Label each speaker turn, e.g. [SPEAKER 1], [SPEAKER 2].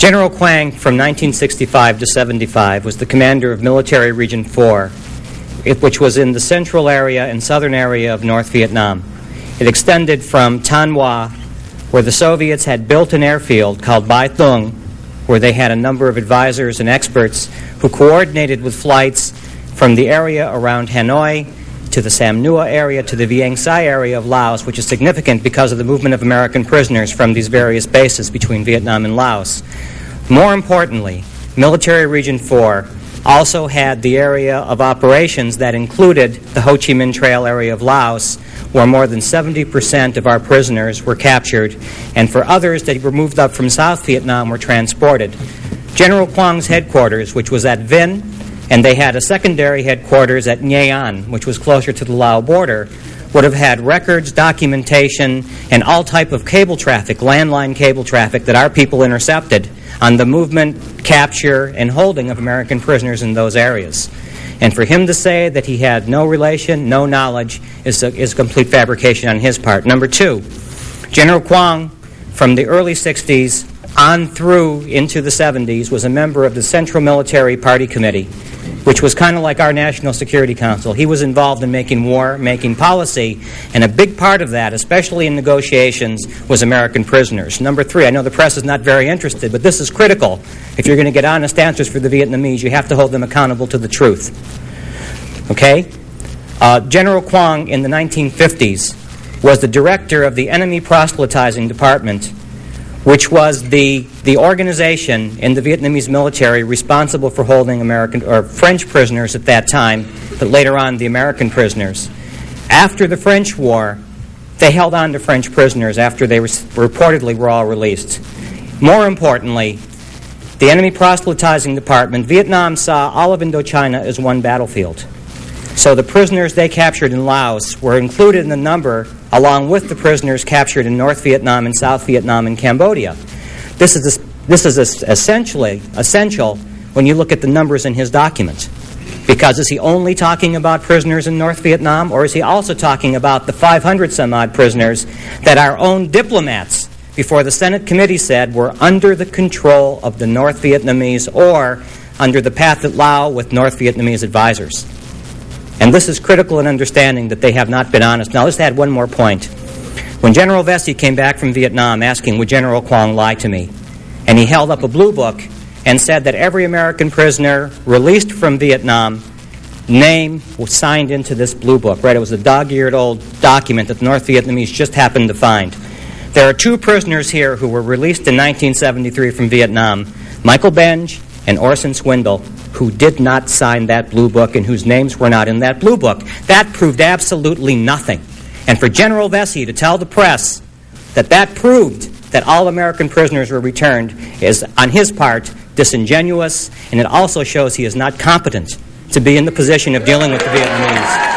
[SPEAKER 1] General Quang, from 1965 to 75, was the commander of Military Region 4, which was in the central area and southern area of North Vietnam. It extended from Tan Hoa, where the Soviets had built an airfield called Bai Thung, where they had a number of advisors and experts who coordinated with flights from the area around Hanoi to the Sam Nua area to the Vieng Sai area of Laos, which is significant because of the movement of American prisoners from these various bases between Vietnam and Laos. More importantly, Military Region 4 also had the area of operations that included the Ho Chi Minh Trail area of Laos, where more than 70% of our prisoners were captured, and for others that were moved up from South Vietnam were transported. General Quang's headquarters, which was at Vinh, and they had a secondary headquarters at Nha An, which was closer to the Lao border, would have had records, documentation, and all type of cable traffic, landline cable traffic that our people intercepted on the movement, capture, and holding of American prisoners in those areas. And for him to say that he had no relation, no knowledge, is a complete fabrication on his part. Number two, General Quang, from the early 60s on through into the 70s, was a member of the Central Military Party Committee, which was kind of like our National Security Council. He was involved in making war, making policy, and a big part of that, especially in negotiations, was American prisoners. Number three, I know the press is not very interested, but this is critical. If you're going to get honest answers for the Vietnamese, you have to hold them accountable to the truth. Okay? General Quang in the 1950s was the director of the Enemy Proselytizing Department, which was the organization in the Vietnamese military responsible for holding American or French prisoners at that time, but later on the American prisoners. After the French War, they held on to French prisoners after they reportedly were all released. More importantly, the Enemy Proselytizing Department, Vietnam saw all of Indochina as one battlefield. So the prisoners they captured in Laos were included in the number along with the prisoners captured in North Vietnam and South Vietnam and Cambodia. This is essential when you look at the numbers in his document. Because is he only talking about prisoners in North Vietnam, or is he also talking about the 500-some-odd prisoners that our own diplomats before the Senate committee said were under the control of the North Vietnamese or under the Pathet Lao with North Vietnamese advisors? And this is critical in understanding that they have not been honest. Now, let's add one more point. When General Vesey came back from Vietnam asking, would General Quang lie to me? And he held up a blue book and said that every American prisoner released from Vietnam, name was signed into this blue book. Right? It was a dog-eared old document that the North Vietnamese just happened to find. There are two prisoners here who were released in 1973 from Vietnam, Michael Benj and Orson Swindle, who did not sign that blue book and whose names were not in that blue book. That proved absolutely nothing. And for General Vesey to tell the press that proved that all American prisoners were returned is, on his part, disingenuous, and it also shows he is not competent to be in the position of dealing with the Vietnamese.